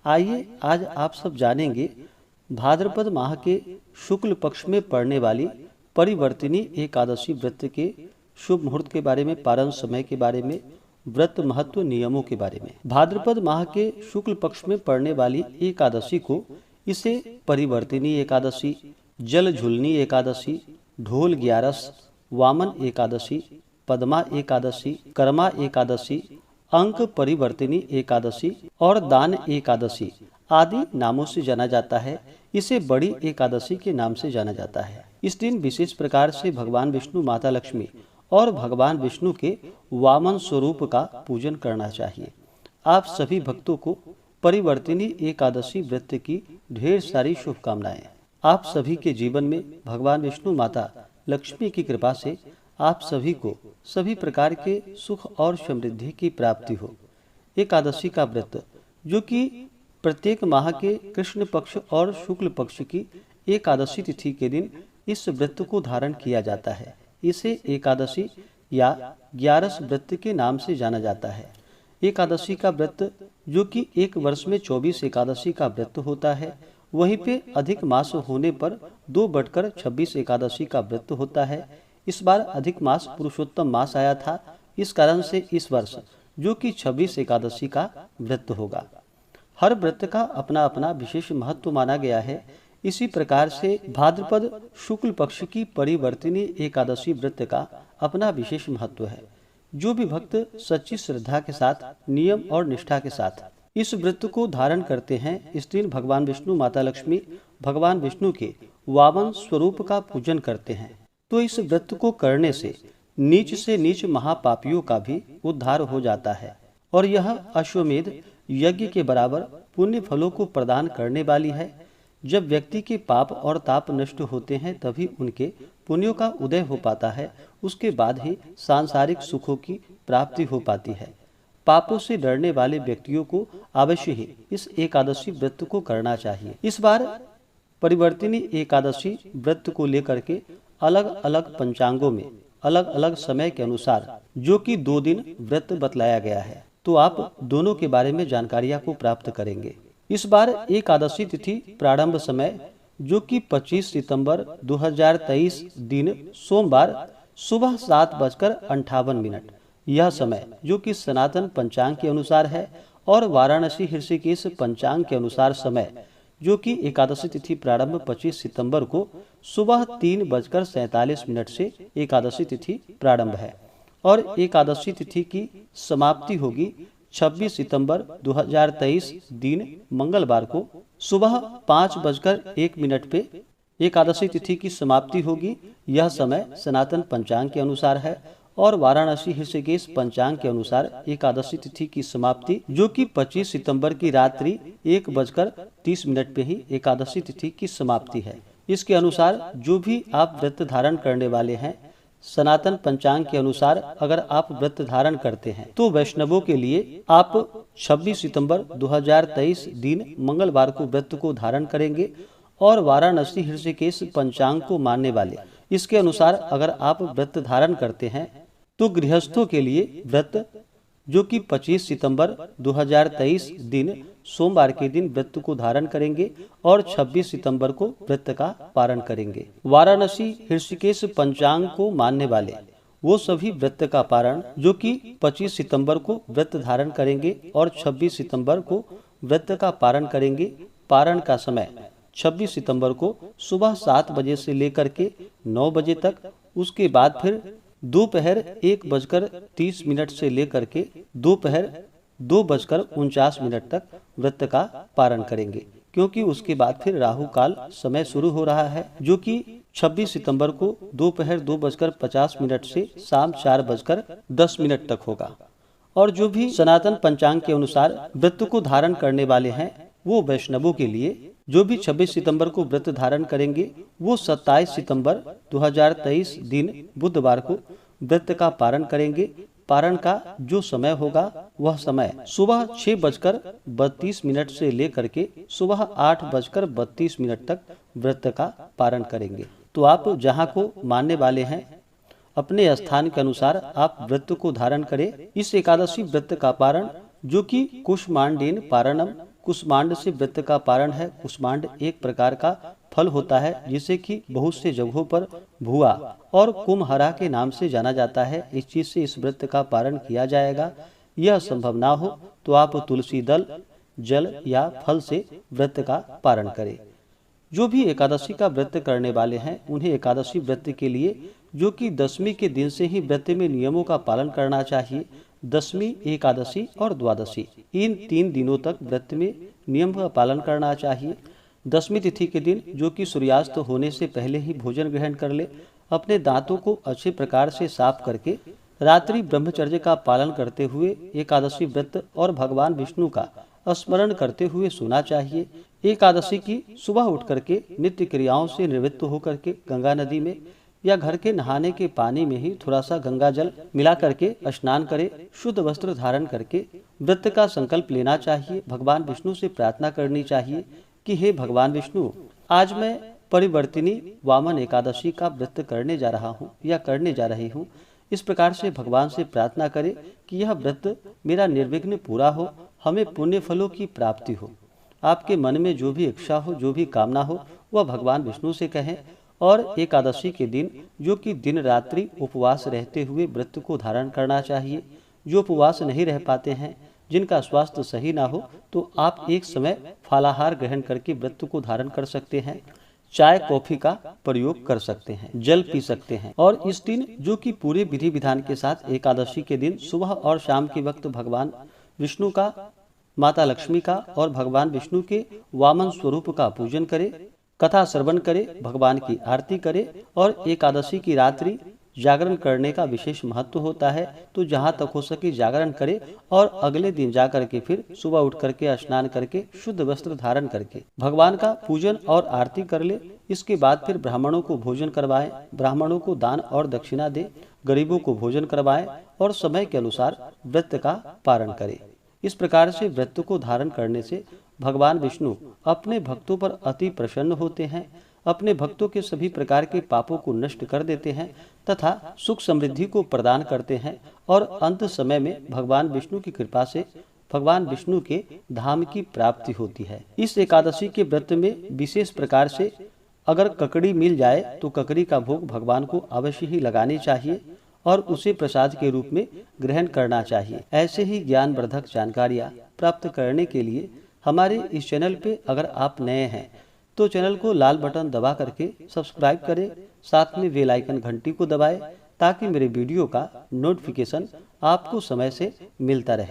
आइए आज आप सब जानेंगे भाद्रपद माह के शुक्ल पक्ष में पड़ने वाली परिवर्तिनी एकादशी व्रत के शुभ मुहूर्त के बारे में, पारण समय के बारे में, व्रत महत्व नियमों के बारे में। भाद्रपद माह के शुक्ल पक्ष में पड़ने वाली एकादशी को इसे परिवर्तिनी एकादशी, जल झुलनी एकादशी, ढोल ग्यारस, वामन एकादशी, पद्मा एकादशी, कर्मा एकादशी, अंक परिवर्तिनी एकादशी और दान एकादशी आदि नामों से जाना जाता है। इसे बड़ी एकादशी के नाम से जाना जाता है। इस दिन विशेष प्रकार से भगवान विष्णु, माता लक्ष्मी और भगवान विष्णु के वामन स्वरूप का पूजन करना चाहिए। आप सभी भक्तों को परिवर्तिनी एकादशी व्रत की ढेर सारी शुभकामनाएं। आप सभी के जीवन में भगवान विष्णु, माता लक्ष्मी की कृपा से आप सभी को सभी प्रकार के सुख और समृद्धि की प्राप्ति हो। एकादशी का व्रत, जो कि प्रत्येक माह के कृष्ण पक्ष और शुक्ल पक्ष की एकादशी तिथि के दिन इस व्रत को धारण किया जाता है, इसे एकादशी या ग्यारस व्रत के नाम से जाना जाता है। एकादशी का व्रत, जो कि एक वर्ष में 24 एकादशी का व्रत होता है, वहीं पे अधिक मास होने पर 2/26 एकादशी का व्रत होता है। इस बार अधिक मास पुरुषोत्तम मास आया था, इस कारण से इस वर्ष जो कि 26 एकादशी का व्रत होगा। हर व्रत का अपना अपना विशेष महत्व माना गया है। इसी प्रकार से भाद्रपद शुक्ल पक्ष की परिवर्तिनी एकादशी व्रत का अपना विशेष महत्व है। जो भी भक्त सच्ची श्रद्धा के साथ, नियम और निष्ठा के साथ इस व्रत को धारण करते हैं, इस दिन भगवान विष्णु, माता लक्ष्मी, भगवान विष्णु के वामन स्वरूप का पूजन करते हैं, तो इस व्रत को करने से नीच महापापियों का भी उद्धार हो जाता है और यह अश्वमेध यज्ञ के बराबर पुण्य फलों को प्रदान करने वाली है। जब व्यक्ति के पाप और ताप नष्ट होते हैं, तभी उनके पुण्यों का उदय हो पाता है। उसके बाद ही सांसारिक सुखों की प्राप्ति हो पाती है। पापों से डरने वाले व्यक्तियों को अवश्य ही इस एकादशी व्रत को करना चाहिए। इस बार परिवर्तिनी एकादशी व्रत को लेकर के अलग अलग पंचांगों में अलग अलग समय के अनुसार जो कि 2 दिन व्रत बतलाया गया है, तो आप दोनों के बारे में जानकारियां को प्राप्त करेंगे। इस बार एकादशी तिथि प्रारंभ समय, जो कि 25 सितंबर 2023 दिन सोमवार सुबह 7:58, यह समय जो कि सनातन पंचांग के अनुसार है, और वाराणसी ऋषिकेश पंचांग के अनुसार समय, जो कि एकादशी तिथि प्रारंभ 25 सितंबर को सुबह 3:47 से एकादशी तिथि प्रारंभ है और एकादशी तिथि की समाप्ति होगी 26 सितंबर 2023 दिन मंगलवार को सुबह 5:01 पे एकादशी तिथि की समाप्ति होगी। यह समय सनातन पंचांग के अनुसार है और वाराणसी ऋषिकेश पंचांग के अनुसार एकादशी तिथि की समाप्ति, जो कि 25 सितंबर की रात्रि 1:30 पे ही एकादशी तिथि की समाप्ति है। इसके अनुसार जो भी आप व्रत धारण करने वाले हैं, सनातन पंचांग के अनुसार अगर आप व्रत धारण करते हैं, तो वैष्णवों के लिए आप 26 सितंबर 2023 दिन मंगलवार को व्रत को धारण करेंगे और वाराणसी ऋषिकेश पंचांग को मानने वाले इसके अनुसार अगर आप व्रत धारण करते हैं, तो गृहस्थों के लिए व्रत, जो कि 25 सितंबर 2023 दिन सोमवार के दिन व्रत को धारण करेंगे और 26 सितंबर को व्रत का पारण करेंगे। वाराणसी ऋषिकेश पंचांग को मानने वाले वो सभी व्रत का पारण, जो कि 25 सितंबर को व्रत धारण करेंगे और 26 सितंबर को व्रत का पारण करेंगे। पारण का समय 26 सितंबर को सुबह 7 बजे से लेकर के 9 बजे तक, उसके बाद फिर दोपहर 1:30 से लेकर के दोपहर 2:49 तक व्रत का पारण करेंगे, क्योंकि उसके बाद फिर राहु काल समय शुरू हो रहा है, जो कि 26 सितंबर को दोपहर 2:50 से शाम 4:10 तक होगा। और जो भी सनातन पंचांग के अनुसार व्रत को धारण करने वाले हैं, वो वैष्णवों के लिए जो भी 26 सितंबर को व्रत धारण करेंगे, वो 27 सितंबर 2023 दिन बुधवार को व्रत का पारण करेंगे। पारण का जो समय होगा वह समय सुबह 6:32 से लेकर के सुबह 8:32 तक व्रत का पारण करेंगे। तो आप जहाँ को मानने वाले हैं, अपने स्थान के अनुसार आप व्रत को धारण करें। इस एकादशी व्रत का पारण, जो कि कुष्मांडेन पारणम कुष्मांड से व्रत का पारण है। कुष्मांड एक प्रकार का फल होता है जिसे कि बहुत से जगहों पर भुआ और कुम्हरा के नाम से जाना जाता है। इस चीज से इस व्रत का पारण किया जाएगा। यह संभव ना हो तो आप तुलसी दल, जल या फल से व्रत का पारण करें। जो भी एकादशी का व्रत करने वाले हैं उन्हें एकादशी व्रत के लिए, जो कि दशमी के दिन से ही व्रत में नियमों का पालन करना चाहिए। दशमी, एकादशी और द्वादशी, इन 3 दिनों तक व्रत में नियम का पालन करना चाहिए। दशमी तिथि के दिन, जो कि सूर्यास्त होने से पहले ही भोजन ग्रहण कर ले। अपने दांतों को अच्छे प्रकार से साफ करके रात्रि ब्रह्मचर्य का पालन करते हुए एकादशी व्रत और भगवान विष्णु का स्मरण करते हुए सोना चाहिए। एकादशी की सुबह उठ करके नित्य क्रियाओं से निवृत्त होकर के गंगा नदी में या घर के नहाने के पानी में ही थोड़ा सा गंगा जल मिला करके स्नान करे। शुद्ध वस्त्र धारण करके व्रत का संकल्प लेना चाहिए। भगवान विष्णु से प्रार्थना करनी चाहिए कि हे भगवान विष्णु, आज मैं परिवर्तिनी वामन एकादशी का व्रत करने जा रहा हूँ या करने जा रही हूँ। इस प्रकार से भगवान से प्रार्थना करें कि यह व्रत मेरा निर्विघ्न पूरा हो, हमें पुण्य फलों की प्राप्ति हो। आपके मन में जो भी इच्छा हो, जो भी कामना हो, वह भगवान विष्णु से कहें। और एकादशी के दिन, जो कि दिन रात्रि उपवास रहते हुए व्रत को धारण करना चाहिए। जो उपवास नहीं रह पाते हैं, जिनका स्वास्थ्य सही ना हो, तो आप एक समय फलाहार ग्रहण करके व्रत को धारण कर सकते हैं। चाय कॉफी का प्रयोग कर सकते हैं, जल पी सकते हैं। और इस दिन, जो कि पूरे विधि विधान के साथ एकादशी के दिन सुबह और शाम के वक्त भगवान विष्णु का, माता लक्ष्मी का और भगवान विष्णु के वामन स्वरूप का पूजन करे, कथा श्रवण करे, भगवान की आरती करे। और एकादशी की रात्रि जागरण करने का विशेष महत्व होता है, तो जहाँ तक हो सके जागरण करे और अगले दिन जाकर के फिर सुबह उठ करके स्नान करके शुद्ध वस्त्र धारण करके भगवान का पूजन और आरती कर ले। इसके बाद फिर ब्राह्मणों को भोजन करवाएं, ब्राह्मणों को दान और दक्षिणा दे, गरीबों को भोजन करवाएं और समय के अनुसार व्रत का पारण करें। इस प्रकार से व्रत को धारण करने से भगवान विष्णु अपने भक्तों पर अति प्रसन्न होते हैं, अपने भक्तों के सभी प्रकार के पापों को नष्ट कर देते हैं तथा सुख समृद्धि को प्रदान करते हैं। और अंत समय में भगवान विष्णु की कृपा से भगवान विष्णु के धाम की प्राप्ति होती है। इस एकादशी के व्रत में विशेष प्रकार से अगर ककड़ी मिल जाए तो ककड़ी का भोग भगवान को अवश्य ही लगानी चाहिए और उसे प्रसाद के रूप में ग्रहण करना चाहिए। ऐसे ही ज्ञानवर्धक जानकारियाँ प्राप्त करने के लिए हमारे इस चैनल पे अगर आप नए हैं तो चैनल को लाल बटन दबा करके सब्सक्राइब करें, साथ में बेल आइकन घंटी को दबाएं ताकि मेरे वीडियो का नोटिफिकेशन आपको समय से मिलता रहे।